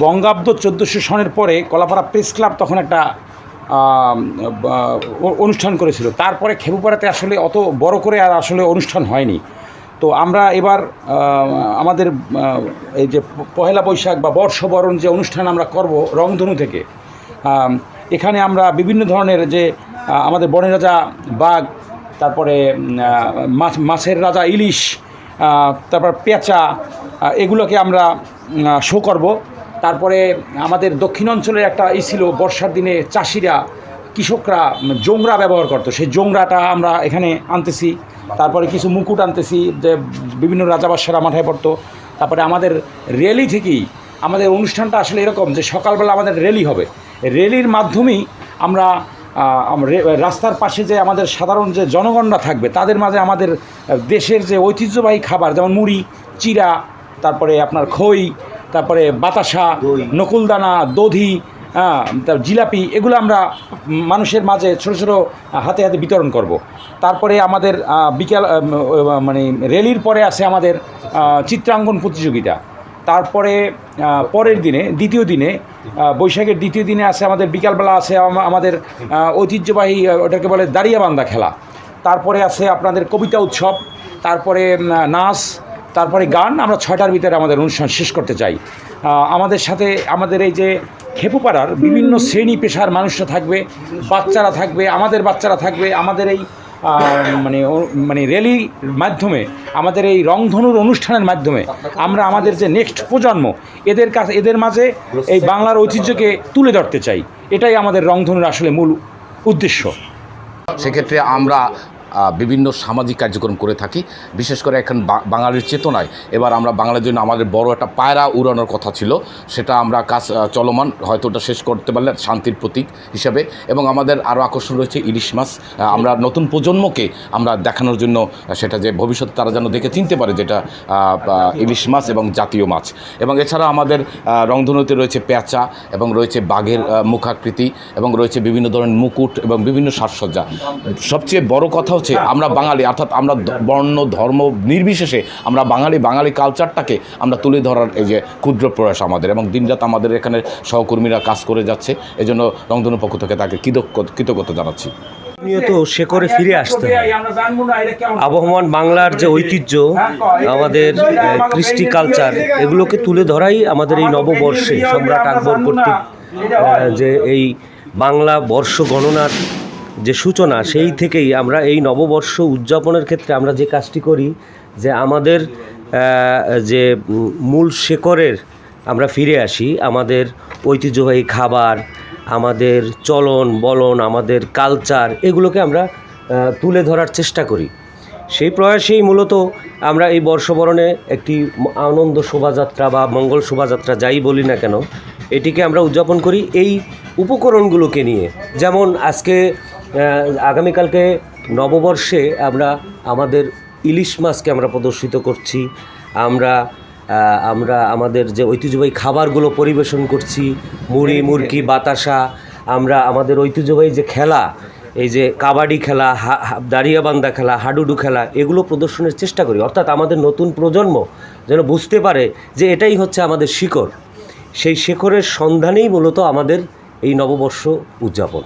বঙ্গাব্দ 1400 সনের পরে কলাপাড়া প্রেস ক্লাব তখন একটা অনুষ্ঠান করেছিল। তারপরে খেপুপাড়াতে আসলে অত বড় করে আর আসলে অনুষ্ঠান হয়নি। তো আমরা এবার আমাদের এই যে পহেলা বৈশাখ বা বর্ষবরণ যে অনুষ্ঠান আমরা করব রংধনু থেকে, এখানে আমরা বিভিন্ন ধরনের যে আমাদের বনের রাজা বাঘ, তারপরে মাছের রাজা ইলিশ, তারপর পেঁচা, এগুলোকে আমরা শো করব। তারপরে আমাদের দক্ষিণ অঞ্চলের একটা ছিল বর্ষার দিনে চাষিরা কৃষকরা জোংরা ব্যবহার করতো, সেই জোংরাটা আমরা এখানে আনতেছি। তারপরে কিছু মুকুট আনতেছি যে বিভিন্ন রাজাবাদশারা মাথায় পড়তো। তারপরে আমাদের র্যালি থেকেই আমাদের অনুষ্ঠানটা আসলে এরকম যে সকালবেলা আমাদের র্যালি হবে, র্যালির মাধ্যমেই আমরা রাস্তার পাশে যে আমাদের সাধারণ যে জনগণরা থাকবে তাদের মাঝে আমাদের দেশের যে ঐতিহ্যবাহী খাবার যেমন মুড়ি, চিড়া, তারপরে আপনার খই, তারপরে বাতাসা, নকুলদানা, দধি, জিলাপি, এগুলো আমরা মানুষের মাঝে ছোটো ছোটো হাতে হাতে বিতরণ করব। তারপরে আমাদের বিকাল মানে র্যালির পরে আছে আমাদের চিত্রাঙ্কন প্রতিযোগিতা। তারপরে পরের দিনে দ্বিতীয় দিনে বৈশাখের দ্বিতীয় দিনে আছে আমাদের বিকালবেলা আছে আমাদের ঐতিহ্যবাহী ওটাকে বলে দাঁড়িয়াবান্ধা খেলা। তারপরে আছে আপনাদের কবিতা উৎসব, তারপরে নাচ, তারপরে গান। আমরা 6টার ভিতরে আমাদের অনুষ্ঠান শেষ করতে চাই। আমাদের সাথে আমাদের এই যে খেপুপাড়ার বিভিন্ন শ্রেণী পেশার মানুষরা থাকবে, বাচ্চারা থাকবে, আমাদের বাচ্চারা থাকবে। আমাদের এই মানে র্যালির মাধ্যমে, আমাদের এই রংধনুর অনুষ্ঠানের মাধ্যমে আমরা আমাদের যে নেক্সট প্রজন্ম এদের মাঝে এই বাংলার ঐতিহ্যকে তুলে ধরতে চাই। এটাই আমাদের রংধনুর আসলে মূল উদ্দেশ্য। সেক্ষেত্রে আমরা বিভিন্ন সামাজিক কার্যক্রম করে থাকি। বিশেষ করে এখন বাঙালির চেতনায় এবার আমরা বাংলার জন্য আমাদের বড় একটা পায়রা উড়ানোর কথা ছিল, সেটা আমরা কাজ চলমান, হয়তো ওটা শেষ করতে পারলে শান্তির প্রতীক হিসাবে। এবং আমাদের আরও আকর্ষণ রয়েছে ইলিশ মাছ। আমরা নতুন প্রজন্মকে আমরা দেখানোর জন্য সেটা যে ভবিষ্যতে তারা যেন দেখে চিনতে পারে যেটা ইলিশ মাছ এবং জাতীয় মাছ। এবং এছাড়া আমাদের রংধনুতে রয়েছে পেঁচা এবং রয়েছে বাঘের মুখাকৃতি এবং রয়েছে বিভিন্ন ধরনের মুকুট এবং বিভিন্ন সাজসজ্জা। সবচেয়ে বড় কথা আমরা বাঙালি, অর্থাৎ আমরা বর্ণ ধর্ম নির্বিশেষে আমরা বাঙালি কালচারটাকে আমরা তুলে ধরার এই যে ক্ষুদ্র প্রয়াস আমাদের, এবং দিনরাত আমাদের এখানে সহকর্মীরা কাজ করে যাচ্ছে। এজন্য রংধনুর পক্ষ থেকে তাকে কৃতজ্ঞতা জানাচ্ছি। নিয়ত শেকড়ে ফিরে আসতে হয়। আবহমান বাংলার যে ঐতিহ্য, আমাদের কৃষ্টি কালচার, এগুলোকে তুলে ধরাই আমাদের এই নববর্ষে সম্রাট আকবর কর্তৃক যে এই বাংলা বর্ষ গণনার যে সূচনা, সেই থেকেই আমরা এই নববর্ষ উদযাপনের ক্ষেত্রে আমরা যে কাজটি করি যে আমাদের যে মূল শেকড়ের আমরা ফিরে আসি। আমাদের ঐতিহ্যবাহী খাবার, আমাদের চলন বলন, আমাদের কালচার, এগুলোকে আমরা তুলে ধরার চেষ্টা করি। সেই প্রয়াসেই মূলত আমরা এই বর্ষবরণে একটি আনন্দ শোভাযাত্রা বা মঙ্গল শোভাযাত্রা যাই বলি না কেন, এটিকে আমরা উদযাপন করি এই উপকরণগুলোকে নিয়ে। যেমন আজকে আগামীকালকে নববর্ষে আমরা আমাদের ইলিশ মাছকে আমরা প্রদর্শিত করছি। আমরা আমাদের যে ঐতিহ্যবাহী খাবারগুলো পরিবেশন করছি, মুড়ি, মুরকি, বাতাসা। আমরা আমাদের ঐতিহ্যবাহী যে খেলা, এই যে কাবাডি খেলা, দাঁড়িয়াবান্ধা খেলা, হাডুডু খেলা, এগুলো প্রদর্শনের চেষ্টা করি। অর্থাৎ আমাদের নতুন প্রজন্ম যেন বুঝতে পারে যে এটাই হচ্ছে আমাদের শিকড়। সেই শিকড়ের সন্ধানেই মূলত আমাদের এই নববর্ষ উদযাপন।